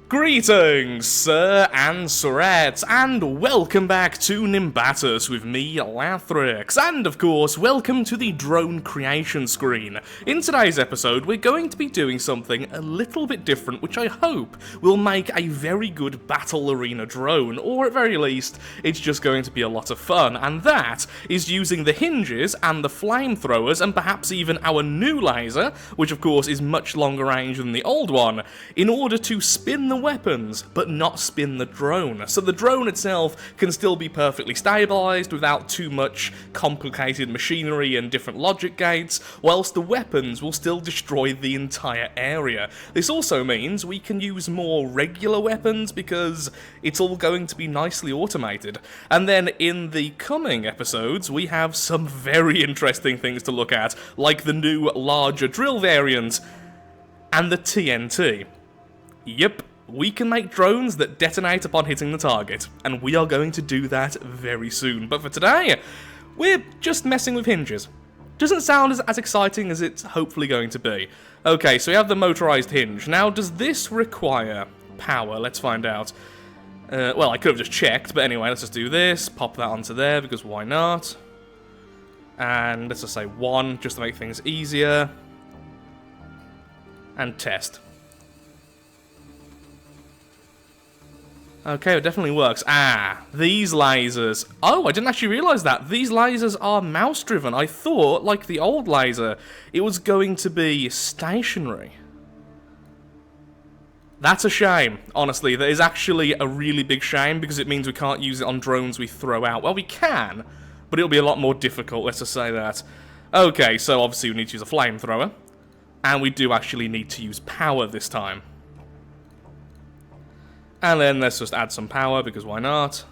Greetings, sir and sirettes, and welcome back to Nimbatus with me, Lathrix, and of course, welcome to the drone creation screen. In today's episode, we're going to be doing something a little bit different, which I hope will make a very good battle arena drone, or at very least, it's just going to be a lot of fun, and that is using the hinges and the flamethrowers, and perhaps even our new laser, which of course is much longer range than the old one, in order to spin the weapons, but not spin the drone. So the drone itself can still be perfectly stabilised without too much complicated machinery and different logic gates, whilst the weapons will still destroy the entire area. This also means we can use more regular weapons because it's all going to be nicely automated. And then in the coming episodes, we have some very interesting things to look at, like the new larger drill variant and the TNT. Yep. We can make drones that detonate upon hitting the target, and we are going to do that very soon. But for today, we're just messing with hinges. Doesn't sound as exciting as it's hopefully going to be. Okay, so we have the motorized hinge. Now, does this require power? Let's find out. Well, I could have just checked, but anyway, let's just do this. Pop that onto there, because why not? And let's just say 1, just to make things easier. And test. Okay, it definitely works. These lasers. Oh, I didn't actually realise that. These lasers are mouse-driven. I thought, like the old laser, it was going to be stationary. That's a shame, honestly. That is actually a really big shame, because it means we can't use it on drones we throw out. Well, we can, but it'll be a lot more difficult, let's just say that. Okay, so obviously we need to use a flamethrower, and we do actually need to use power this time. And then let's just add some power, because why not?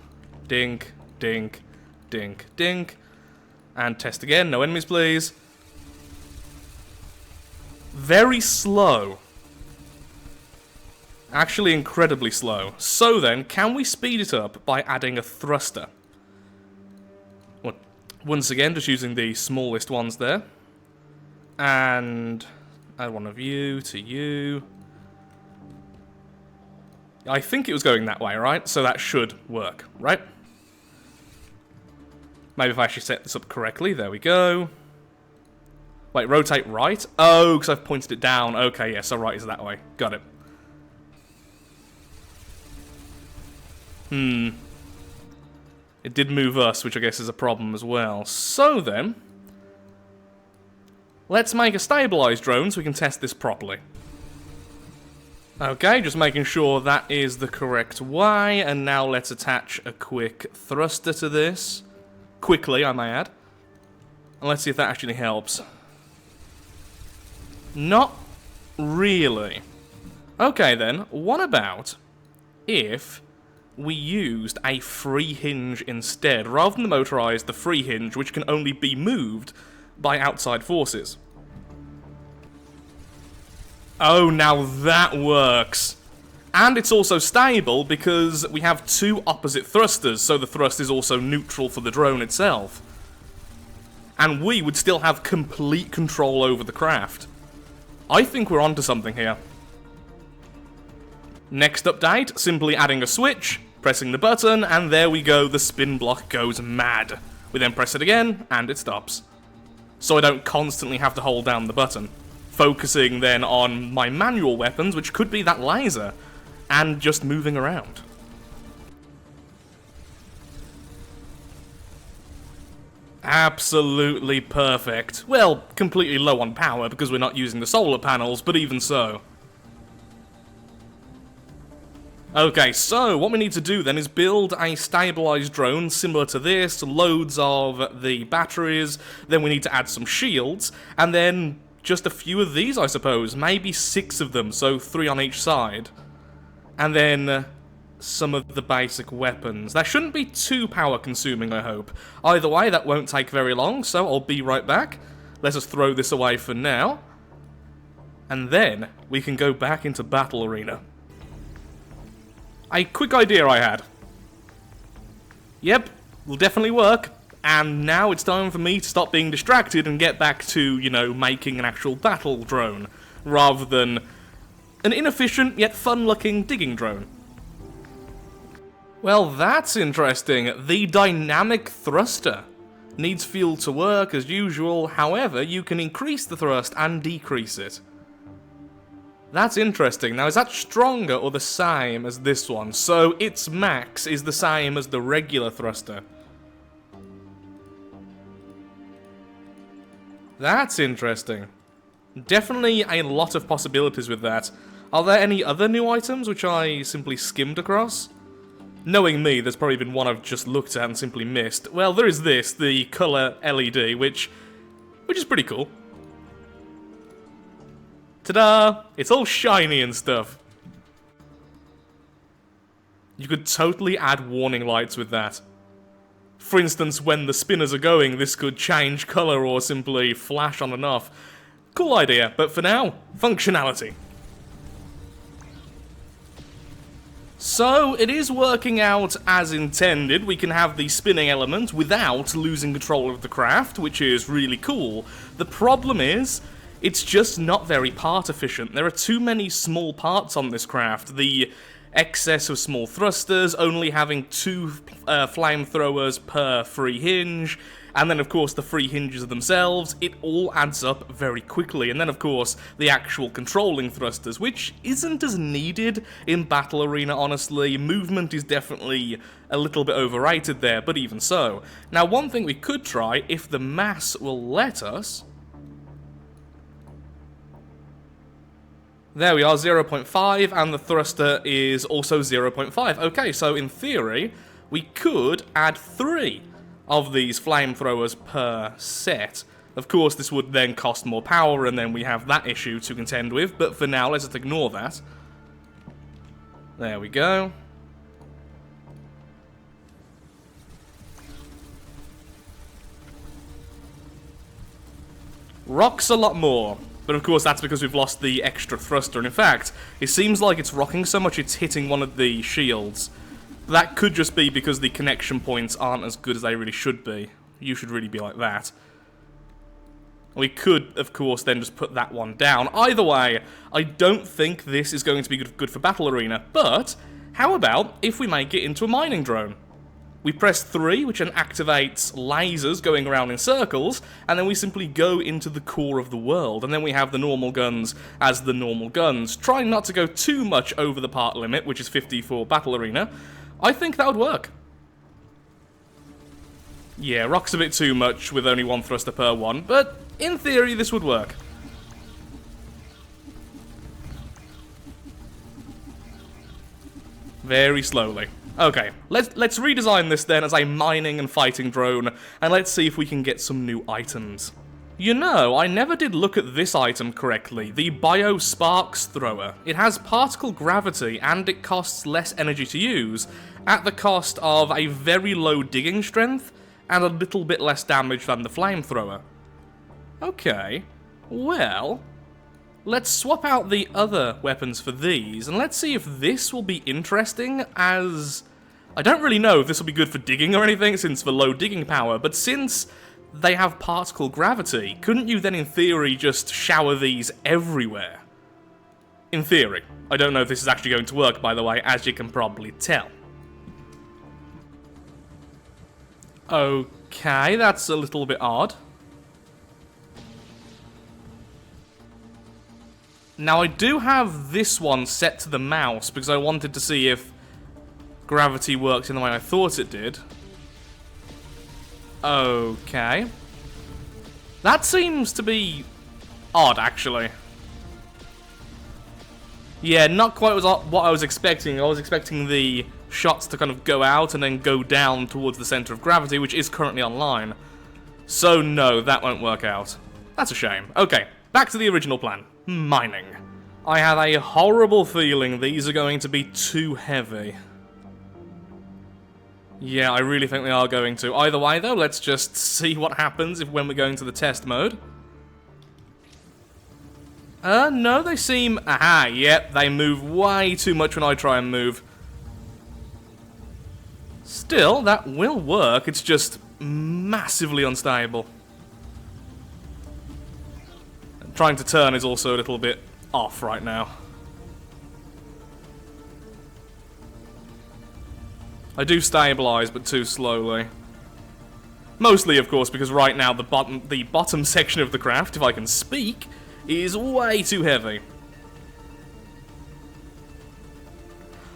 Dink, dink, dink, dink. And test again. No enemies, please. Very slow. Actually incredibly slow. So then, can we speed it up by adding a thruster? Well, once again, just using the smallest ones there. And add one of you to you. I think it was going that way, right? So that should work, right? Maybe if I actually set this up correctly. There we go. Wait, rotate right? Oh, because I've pointed it down. Okay, yeah, so right is that way. Got it. It did move us, which I guess is a problem as well. So then, let's make a stabilised drone so we can test this properly. Okay, just making sure that is the correct way, and now let's attach a quick thruster to this. Quickly, I may add. And let's see if that actually helps. Not really. Okay then, what about if we used a free hinge instead, rather than the motorized, the free hinge, which can only be moved by outside forces? Oh, now that works. And it's also stable because we have 2 opposite thrusters, so the thrust is also neutral for the drone itself. And we would still have complete control over the craft. I think we're onto something here. Next update, simply adding a switch, pressing the button, and there we go, the spin block goes mad. We then press it again, and it stops. So I don't constantly have to hold down the button. Focusing then on my manual weapons, which could be that laser, and just moving around. Absolutely perfect. Well, completely low on power because we're not using the solar panels, but even so. Okay, so what we need to do then is build a stabilised drone similar to this, loads of the batteries, then we need to add some shields, and then just a few of these, I suppose. Maybe 6 of them, so 3 on each side. And then some of the basic weapons. That shouldn't be too power-consuming, I hope. Either way, that won't take very long, so I'll be right back. Let's just throw this away for now. And then we can go back into Battle Arena. A quick idea I had. Yep, will definitely work. And now it's time for me to stop being distracted and get back to, you know, making an actual battle drone, rather than An inefficient yet fun-looking digging drone. Well, that's interesting. The dynamic thruster. Needs fuel to work as usual, however, you can increase the thrust and decrease it. That's interesting. Now, is that stronger or the same as this one? So, its max is the same as the regular thruster. That's interesting. Definitely a lot of possibilities with that. Are there any other new items which I simply skimmed across? Knowing me, there's probably been one I've just looked at and simply missed. Well, there is this, the colour LED, which is pretty cool. Ta-da! It's all shiny and stuff. You could totally add warning lights with that. For instance, when the spinners are going, this could change colour or simply flash on and off. Cool idea, but for now, functionality. So, it is working out as intended. We can have the spinning element without losing control of the craft, which is really cool. The problem is, it's just not very part efficient. There are too many small parts on this craft. The excess of small thrusters, only having 2 flamethrowers per free hinge, and then of course the free hinges themselves, it all adds up very quickly. And then of course the actual controlling thrusters, which isn't as needed in Battle Arena, honestly. Movement is definitely a little bit overrated there, but even so. Now, one thing we could try, if the mass will let us... There we are, 0.5, and the thruster is also 0.5. Okay, so in theory, we could add 3 of these flamethrowers per set. Of course, this would then cost more power, and then we have that issue to contend with, but for now, let's just ignore that. There we go. Rocks a lot more. But of course that's because we've lost the extra thruster, and in fact, it seems like it's rocking so much it's hitting one of the shields. That could just be because the connection points aren't as good as they really should be. You should really be like that. We could, of course, then just put that one down. Either way, I don't think this is going to be good for Battle Arena, but how about if we make it into a mining drone? We press 3, which then activates lasers going around in circles, and then we simply go into the core of the world, and then we have the normal guns as the normal guns, trying not to go too much over the part limit, which is 50 for Battle Arena. I think that would work. Yeah, rock's a bit too much with only 1 thruster per one, but in theory this would work. Very slowly. Okay, let's redesign this then as a mining and fighting drone, and let's see if we can get some new items. You know, I never did look at this item correctly, the Bio-Sparks Thrower. It has particle gravity, and it costs less energy to use, at the cost of a very low digging strength, and a little bit less damage than the flamethrower. Okay, well... let's swap out the other weapons for these, and let's see if this will be interesting as... I don't really know if this will be good for digging or anything, since for low digging power, but since they have particle gravity, couldn't you then in theory just shower these everywhere? In theory. I don't know if this is actually going to work, by the way, as you can probably tell. Okay, that's a little bit odd. Now, I do have this one set to the mouse, because I wanted to see if gravity worked in the way I thought it did. Okay. That seems to be odd, actually. Yeah, not quite what I was expecting. I was expecting the shots to kind of go out and then go down towards the center of gravity, which is currently online. So, no, that won't work out. That's a shame. Okay, back to the original plan. Mining. I have a horrible feeling these are going to be too heavy. Yeah, I really think they are going to. Either way, though, let's just see what happens when we go into the test mode. No, they seem... Aha, yep, they move way too much when I try and move. Still, that will work, it's just massively unstable. Trying to turn is also a little bit off right now. I do stabilize, but too slowly. Mostly, of course, because right now the bottom section of the craft, if I can speak, is way too heavy.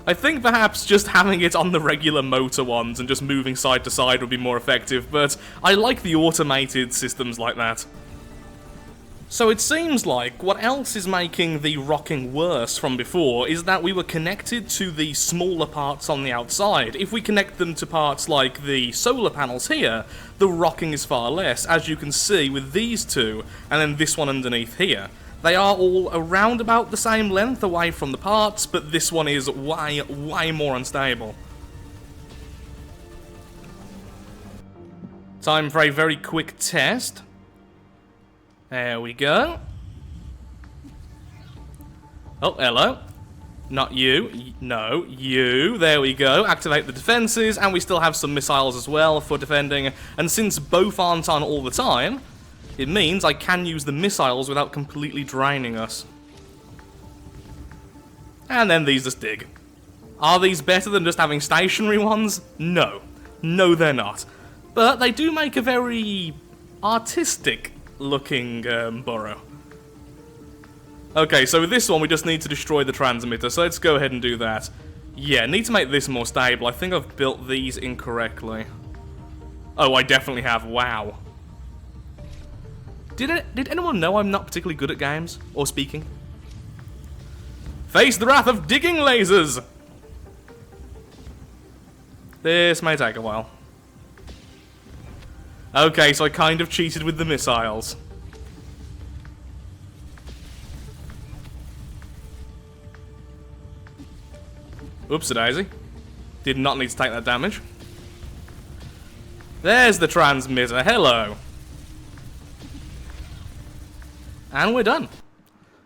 I think perhaps just having it on the regular motor ones and just moving side to side would be more effective, but I like the automated systems like that. So it seems like what else is making the rocking worse from before is that we were connected to the smaller parts on the outside. If we connect them to parts like the solar panels here, the rocking is far less, as you can see with these two, and then this one underneath here. They are all around about the same length away from the parts, but this one is way, way more unstable. Time for a very quick test. There we go. Oh, hello. Not you. No, you. There we go. Activate the defenses, and we still have some missiles as well for defending. And since both aren't on all the time, it means I can use the missiles without completely draining us. And then these just dig. Are these better than just having stationary ones? No. No, they're not. But they do make a very artistic looking burrow. Okay, so with this one we just need to destroy the transmitter, so let's go ahead and do that. Yeah, need to make this more stable. I think I've built these incorrectly. Oh, I definitely have. Wow. Did anyone know I'm not particularly good at games? Or speaking? Face the wrath of digging lasers! This may take a while. Okay, so I kind of cheated with the missiles. Oopsie-daisy. Did not need to take that damage. There's the transmitter. Hello. And we're done.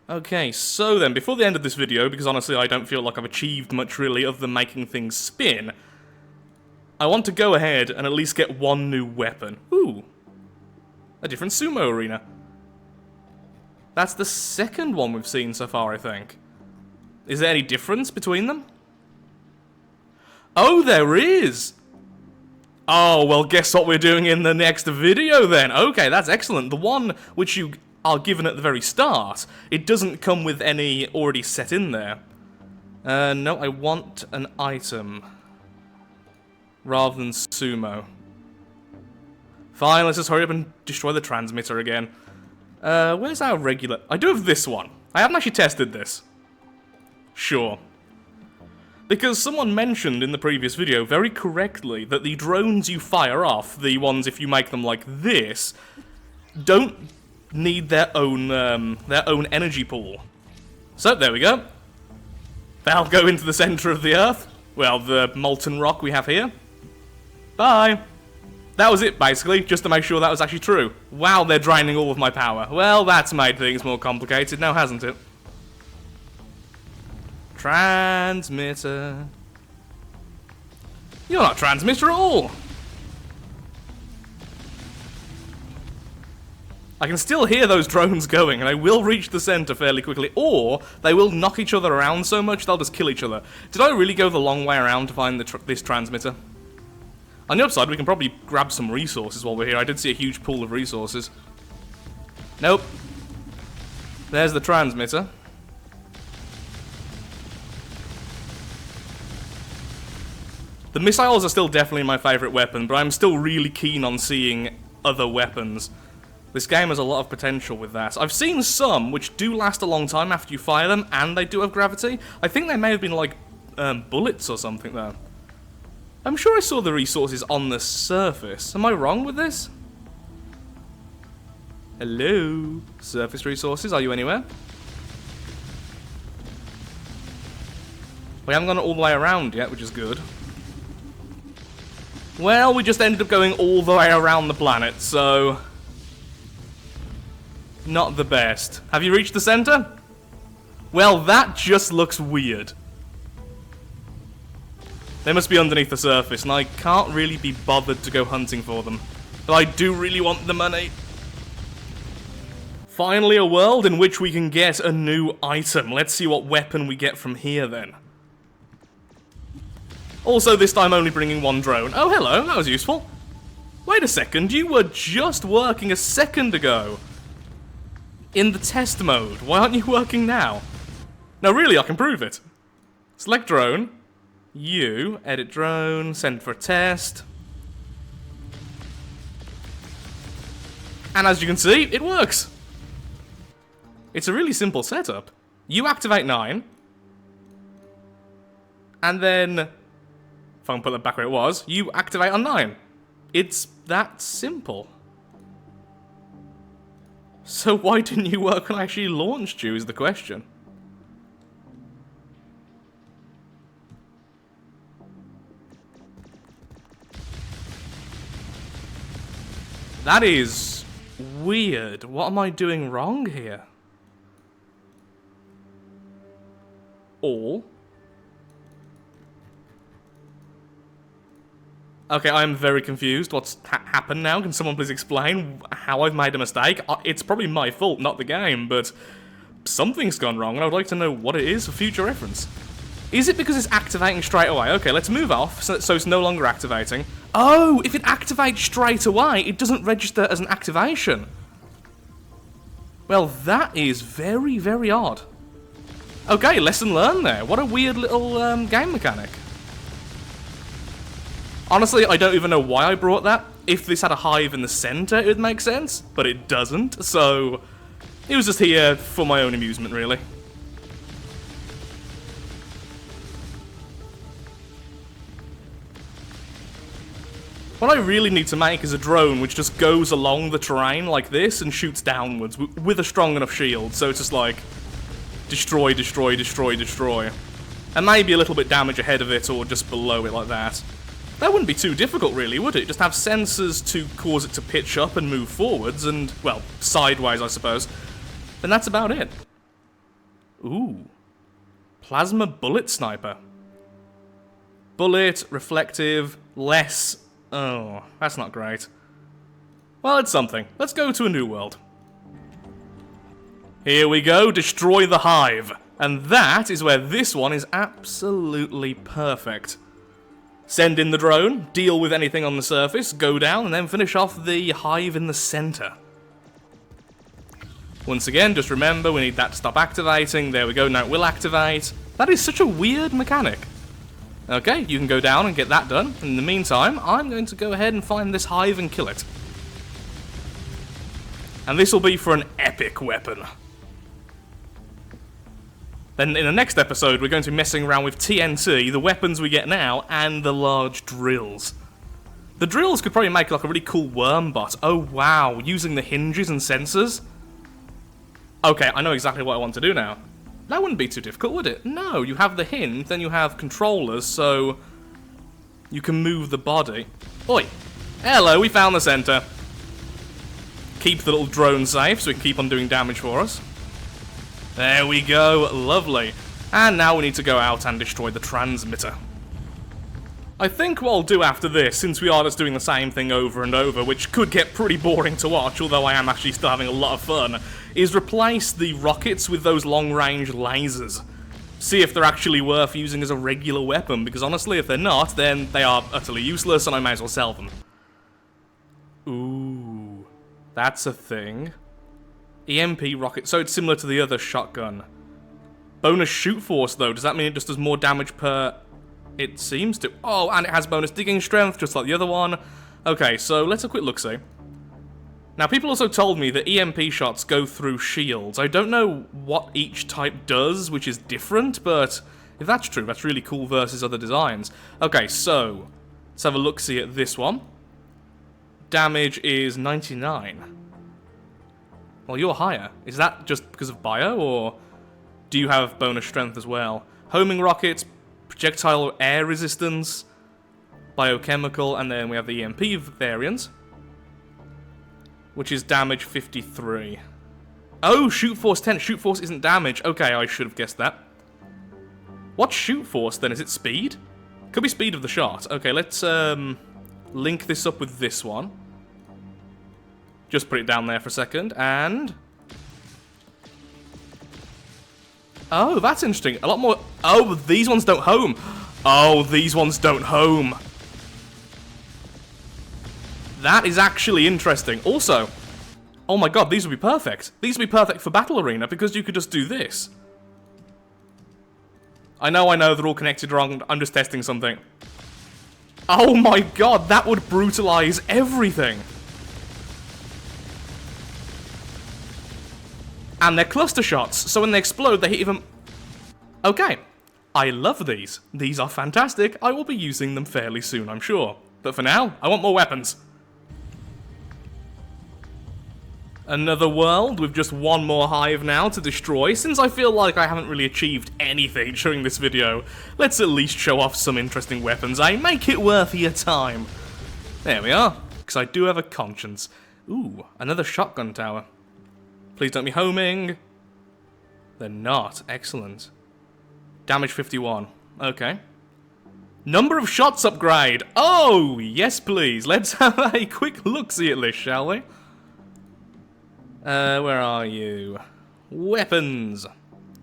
Okay, so then, before the end of this video, because honestly I don't feel like I've achieved much really other than making things spin, I want to go ahead and at least get one new weapon. Ooh. A different sumo arena. That's the second one we've seen so far, I think. Is there any difference between them? Oh, there is! Oh, well, guess what we're doing in the next video then? Okay, that's excellent. The one which you are given at the very start, it doesn't come with any already set in there. No, I want an item. Rather than sumo. Fine, let's just hurry up and destroy the transmitter again. Where's our regular... I do have this one. I haven't actually tested this. Sure. Because someone mentioned in the previous video very correctly that the drones you fire off, the ones if you make them like this, don't need their own energy pool. So, there we go. They'll go into the center of the Earth. Well, the molten rock we have here. Bye. That was it, basically, just to make sure that was actually true. Wow, they're draining all of my power. Well, that's made things more complicated now, hasn't it? Transmitter. You're not transmitter at all. I can still hear those drones going, and I will reach the center fairly quickly, or they will knock each other around so much they'll just kill each other. Did I really go the long way around to find this transmitter? On the upside, we can probably grab some resources while we're here. I did see a huge pool of resources. Nope. There's the transmitter. The missiles are still definitely my favourite weapon, but I'm still really keen on seeing other weapons. This game has a lot of potential with that. I've seen some which do last a long time after you fire them, and they do have gravity. I think they may have been like bullets or something though. I'm sure I saw the resources on the surface. Am I wrong with this? Hello? Surface resources, are you anywhere? We haven't gone all the way around yet, which is good. Well, we just ended up going all the way around the planet, so... not the best. Have you reached the center? Well, that just looks weird. They must be underneath the surface, and I can't really be bothered to go hunting for them. But I do really want the money. Finally, a world in which we can get a new item. Let's see what weapon we get from here, then. Also, this time only bringing one drone. Oh, hello, that was useful. Wait a second, you were just working a second ago. In the test mode. Why aren't you working now? No, really, I can prove it. Select drone. You, edit drone, send for a test. And as you can see, it works. It's a really simple setup. You activate 9. And then, if I can put that back where it was, you activate on 9. It's that simple. So why didn't you work when I actually launched you is the question. That is weird. What am I doing wrong here? All. Okay, I am very confused. What's happened now? Can someone please explain how I've made a mistake? It's probably my fault, not the game, but something's gone wrong, and I would like to know what it is for future reference. Is it because it's activating straight away? Okay, let's move off, so it's no longer activating. Oh, if it activates straight away, it doesn't register as an activation. Well, that is very, very odd. Okay, lesson learned there. What a weird little game mechanic. Honestly, I don't even know why I brought that. If this had a hive in the center, it would make sense, but it doesn't, so it was just here for my own amusement, really. What I really need to make is a drone which just goes along the terrain like this and shoots downwards with a strong enough shield, so it's just like destroy, destroy, destroy, destroy. And maybe a little bit damage ahead of it or just below it like that. That wouldn't be too difficult, really, would it? Just have sensors to cause it to pitch up and move forwards and, well, sideways, I suppose. Then that's about it. Ooh. Plasma bullet sniper. Bullet, reflective, less. Oh, that's not great. Well, it's something. Let's go to a new world. Here we go, destroy the hive. And that is where this one is absolutely perfect. Send in the drone, deal with anything on the surface, go down, and then finish off the hive in the center. Once again, just remember, we need that to stop activating. There we go, now it will activate. That is such a weird mechanic. Okay, you can go down and get that done. In the meantime, I'm going to go ahead and find this hive and kill it. And this will be for an epic weapon. Then in the next episode, we're going to be messing around with TNT, the weapons we get now, and the large drills. The drills could probably make like a really cool worm bot. Oh wow, using the hinges and sensors? Okay, I know exactly what I want to do now. That wouldn't be too difficult, would it? No, you have the hinge, then you have controllers, so you can move the body. Oi! Hello, we found the center. Keep the little drone safe so it can keep on doing damage for us. There we go, lovely. And now we need to go out and destroy the transmitter. I think what I'll do after this, since we are just doing the same thing over and over, which could get pretty boring to watch, although I am actually still having a lot of fun, is replace the rockets with those long-range lasers. See if they're actually worth using as a regular weapon, because honestly, if they're not, then they are utterly useless and I may as well sell them. Ooh, that's a thing. EMP rocket, so it's similar to the other shotgun. Bonus shoot force though, does that mean it just does more damage per... It seems to. Oh, and it has bonus digging strength, just like the other one. Okay, so let's have a quick look-see. Now, people also told me that EMP shots go through shields. I don't know what each type does, which is different, but if that's true, that's really cool versus other designs. Okay, so let's have a look-see at this one. Damage is 99. Well, you're higher. Is that just because of bio, or do you have bonus strength as well? Homing rockets, projectile air resistance, biochemical, and then we have the EMP variant, which is damage 53. Oh, shoot force 10. Shoot force isn't damage. Okay, I should have guessed that. What's shoot force then? Is it speed? Could be speed of the shot. Okay, let's link this up with this one. Just put it down there for a second, and... Oh, that's interesting. A lot more... Oh, these ones don't home. Oh, these ones don't home. That is actually interesting. Also, oh my god, these would be perfect. These would be perfect for Battle Arena because you could just do this. I know, they're all connected wrong. I'm just testing something. Oh my god, that would brutalize everything. And they're cluster shots, so when they explode, they hit even... Okay. I love these. These are fantastic. I will be using them fairly soon, I'm sure. But for now, I want more weapons. Another world with just one more hive now to destroy. Since I feel like I haven't really achieved anything during this video, let's at least show off some interesting weapons, eh? Make it worth your time. There we are, because I do have a conscience. Ooh, another shotgun tower. Please don't be homing. They're not. Excellent. Damage 51. Okay. Number of shots upgrade. Oh, yes please. Let's have a quick look-see at this, shall we? Where are you? Weapons.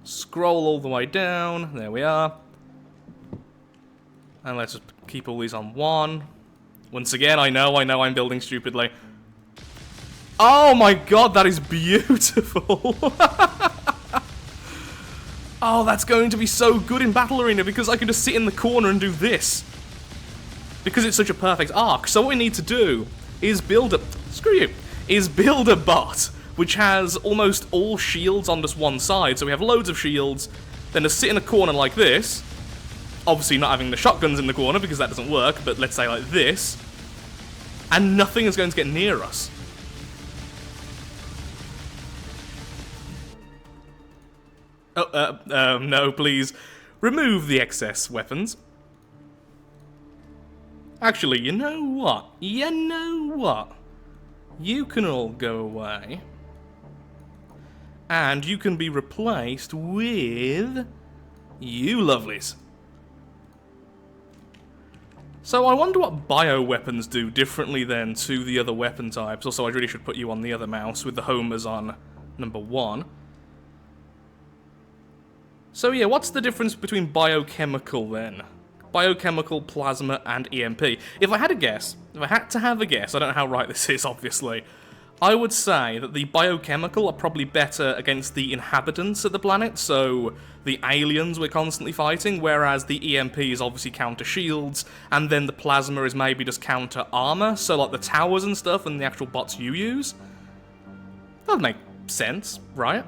Scroll all the way down. There we are. And let's just keep all these on 1. Once again, I know I'm building stupidly. Oh my god, that is beautiful. Oh, that's going to be so good in Battle Arena because I can just sit in the corner and do this. Because it's such a perfect arc. So what we need to do is build a... Screw you. Is build a bot which has almost all shields on just one side. So we have loads of shields, then to sit in a corner like this, obviously not having the shotguns in the corner because that doesn't work, but let's say like this, and nothing is going to get near us. No, please. Remove the excess weapons. Actually, you know what? You can all go away. And you can be replaced with... you lovelies. So I wonder what bioweapons do differently then to the other weapon types. Also, I really should put you on the other mouse with the homers on number 1. So yeah, what's the difference between biochemical then? Biochemical, plasma, and EMP. If I had to have a guess, I don't know how right this is, obviously, I would say that the biochemical are probably better against the inhabitants of the planet, so the aliens we're constantly fighting, whereas the EMP is obviously counter shields, and then the plasma is maybe just counter armor, so like the towers and stuff and the actual bots you use. That would make sense, right?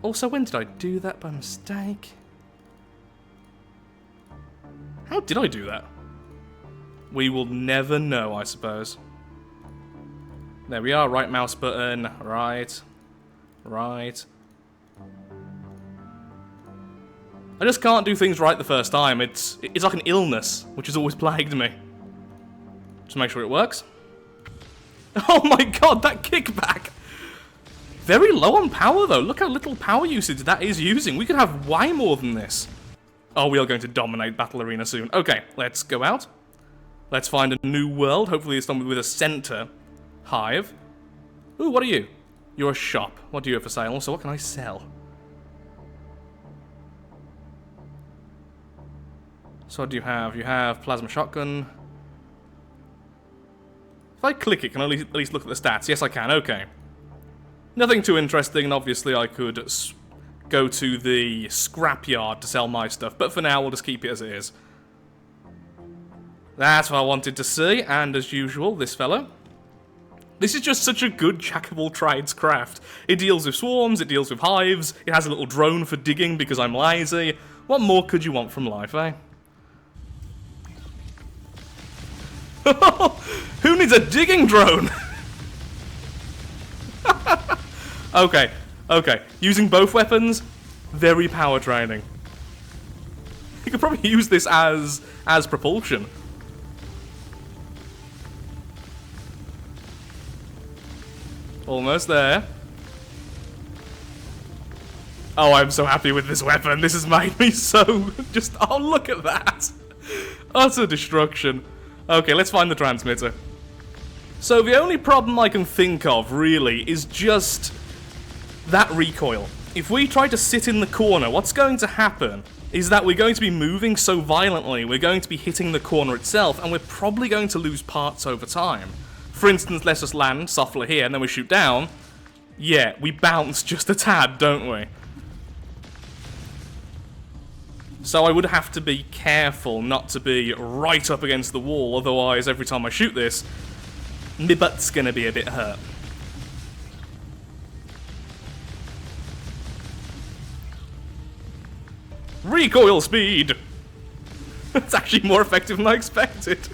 Also, when did I do that by mistake? How did I do that? We will never know, I suppose. There we are, right mouse button, right. I just can't do things right the first time. It's like an illness, which has always plagued me. Just make sure it works. Oh my god, that kickback! Very low on power though, look how little power usage that is using. We could have way more than this. Oh, we are going to dominate Battle Arena soon. Okay, let's go out. Let's find a new world, hopefully it's done with a center hive. Ooh, what are you? You're a shop. What do you have for sale? Also, what can I sell? So what do you have? You have plasma shotgun. If I click it, can I at least look at the stats? Yes, I can. Okay. Nothing too interesting, and obviously I could go to the scrapyard to sell my stuff, but for now we'll just keep it as it is. That's what I wanted to see, and as usual, this fellow. This is just such a good jack of all trades craft. It deals with swarms, it deals with hives, it has a little drone for digging because I'm lazy. What more could you want from life, eh? Who needs a digging drone? Okay. Using both weapons, very power draining. You could probably use this as propulsion. Almost there. Oh, I'm so happy with this weapon. This has made me so just... oh, look at that. Utter destruction. Okay, let's find the transmitter. So the only problem I can think of, really, is just that recoil. If we try to sit in the corner, what's going to happen is that we're going to be moving so violently, we're going to be hitting the corner itself, and we're probably going to lose parts over time. For instance, let's just land softly here, and then we shoot down. Yeah, we bounce just a tad, don't we? So I would have to be careful not to be right up against the wall, otherwise every time I shoot this, my butt's gonna be a bit hurt. Recoil speed! It's actually more effective than I expected.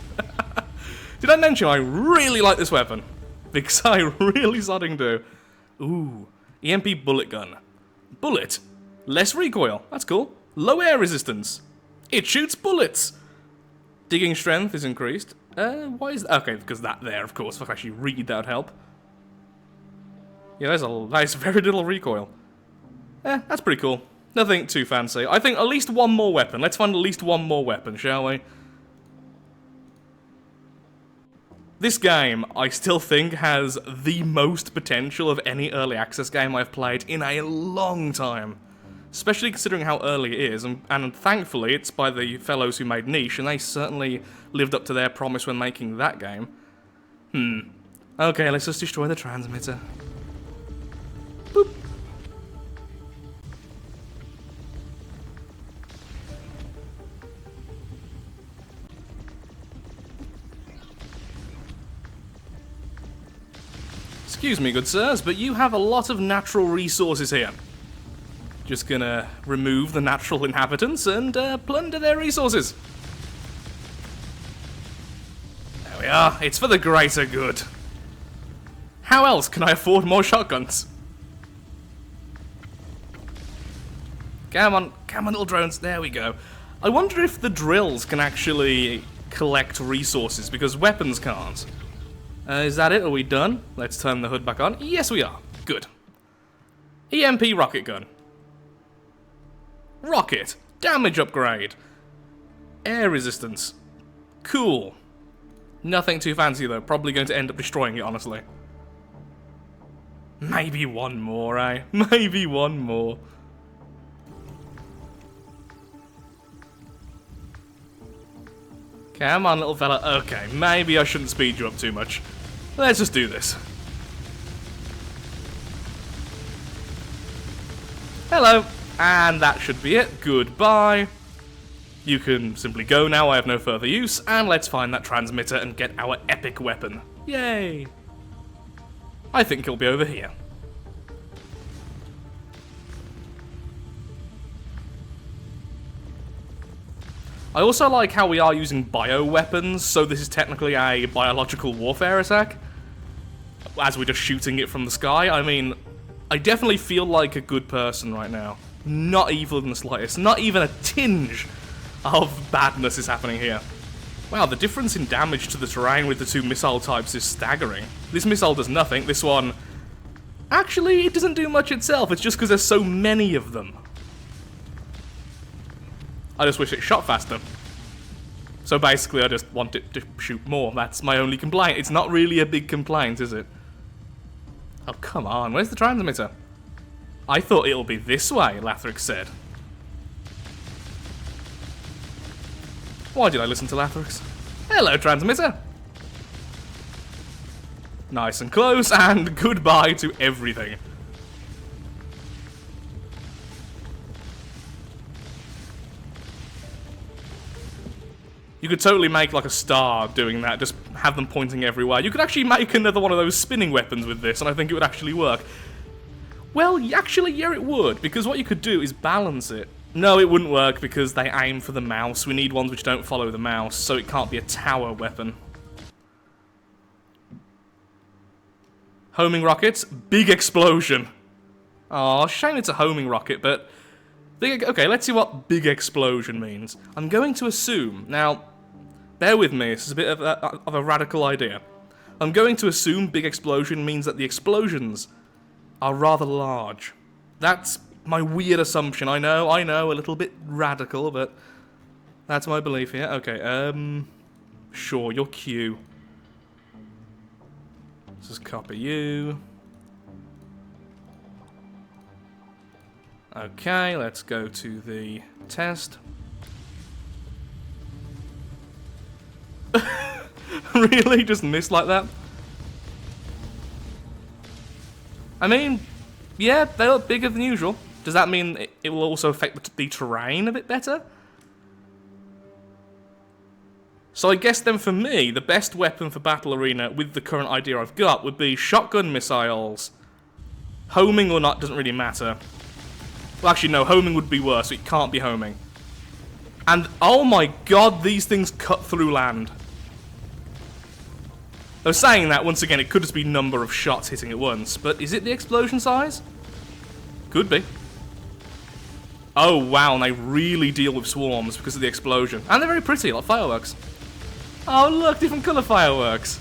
Did I mention I really like this weapon? Because I really sodding do. Ooh, EMP bullet gun. Bullet. Less recoil. That's cool. Low air resistance. It shoots bullets. Digging strength is increased. Why is that? Okay, because that there, of course. If I could actually read, that would help. Yeah, there's a nice, very little recoil. That's pretty cool. Nothing too fancy. I think at least one more weapon. Let's find at least one more weapon, shall we? This game, I still think, has the most potential of any early access game I've played in a long time. Especially considering how early it is, and thankfully it's by the fellows who made Niche, and they certainly lived up to their promise when making that game. Okay, let's just destroy the transmitter. Boop. Excuse me, good sirs, but you have a lot of natural resources here. Just gonna remove the natural inhabitants and plunder their resources. There we are. It's for the greater good. How else can I afford more shotguns? Come on, little drones. There we go. I wonder if the drills can actually collect resources, because weapons can't. Is that it? Are we done? Let's turn the hood back on. Yes, we are. Good. EMP rocket gun. Rocket. Damage upgrade. Air resistance. Cool. Nothing too fancy, though. Probably going to end up destroying it, honestly. Maybe one more, eh? Maybe one more. Come on, little fella. Okay, maybe I shouldn't speed you up too much. Let's just do this. Hello. And that should be it. Goodbye. You can simply go now, I have no further use, and let's find that transmitter and get our epic weapon. Yay! I think he'll be over here. I also like how we are using bio-weapons, so this is technically a biological warfare attack. As we're just shooting it from the sky. I mean, I definitely feel like a good person right now. Not evil in the slightest. Not even a tinge of badness is happening here. Wow, the difference in damage to the terrain with the two missile types is staggering. This missile does nothing. This one... Actually, it doesn't do much itself. It's just because there's so many of them. I just wish it shot faster. So basically, I just want it to shoot more. That's my only complaint. It's not really a big complaint, is it? Oh, come on. Where's the transmitter? I thought it'll be this way, Lathrix said. Why did I listen to Lathrix? Hello, transmitter! Nice and close, and goodbye to everything. You could totally make like a star doing that, just have them pointing everywhere. You could actually make another one of those spinning weapons with this, and I think it would actually work. Well, actually, yeah, it would, because what you could do is balance it. No, it wouldn't work because they aim for the mouse. We need ones which don't follow the mouse, so it can't be a tower weapon. Homing rockets, big explosion. Aw, shame it's a homing rocket, but... Okay, let's see what big explosion means. I'm going to assume... Now, bear with me, this is a bit of a radical idea. I'm going to assume big explosion means that the explosions are rather large. That's my weird assumption. I know, a little bit radical, but that's my belief here. Okay, sure, you're Q. Let's just copy you. Okay, let's go to the Test. Really? Just missed like that? I mean, yeah, they look bigger than usual. Does that mean it will also affect the terrain a bit better? So I guess then for me, the best weapon for Battle Arena with the current idea I've got would be shotgun missiles. Homing or not doesn't really matter. Well, actually no, homing would be worse, so it can't be homing. And oh my god, these things cut through land. Though saying that, once again, it could just be number of shots hitting at once, but is it the explosion size? Could be. Oh wow, and they really deal with swarms because of the explosion. And they're very pretty, like fireworks. Oh look, different colour fireworks.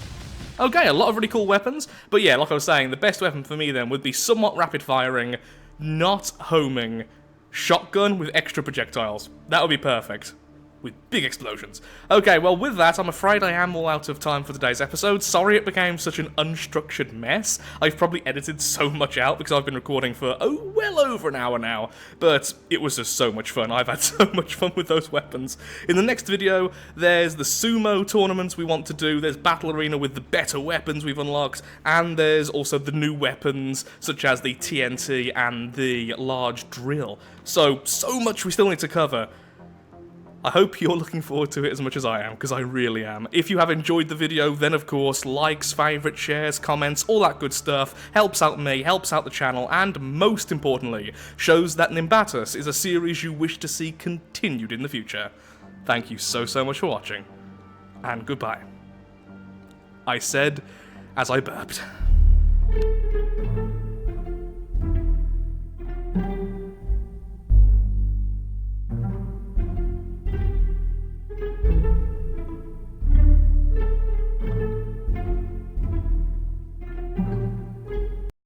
Okay, a lot of really cool weapons. But yeah, like I was saying, the best weapon for me then would be somewhat rapid firing, not homing, shotgun with extra projectiles. That would be perfect. With big explosions. Okay, well with that, I'm afraid I am all out of time for today's episode. Sorry it became such an unstructured mess. I've probably edited so much out because I've been recording for, well over an hour now. But it was just so much fun. I've had so much fun with those weapons. In the next video, there's the sumo tournaments we want to do, there's Battle Arena with the better weapons we've unlocked, and there's also the new weapons, such as the TNT and the large drill. So much we still need to cover. I hope you're looking forward to it as much as I am, because I really am. If you have enjoyed the video, then of course, likes, favourites, shares, comments, all that good stuff helps out me, helps out the channel, and most importantly, shows that Nimbatus is a series you wish to see continued in the future. Thank you so much for watching, and goodbye. I said as I burped.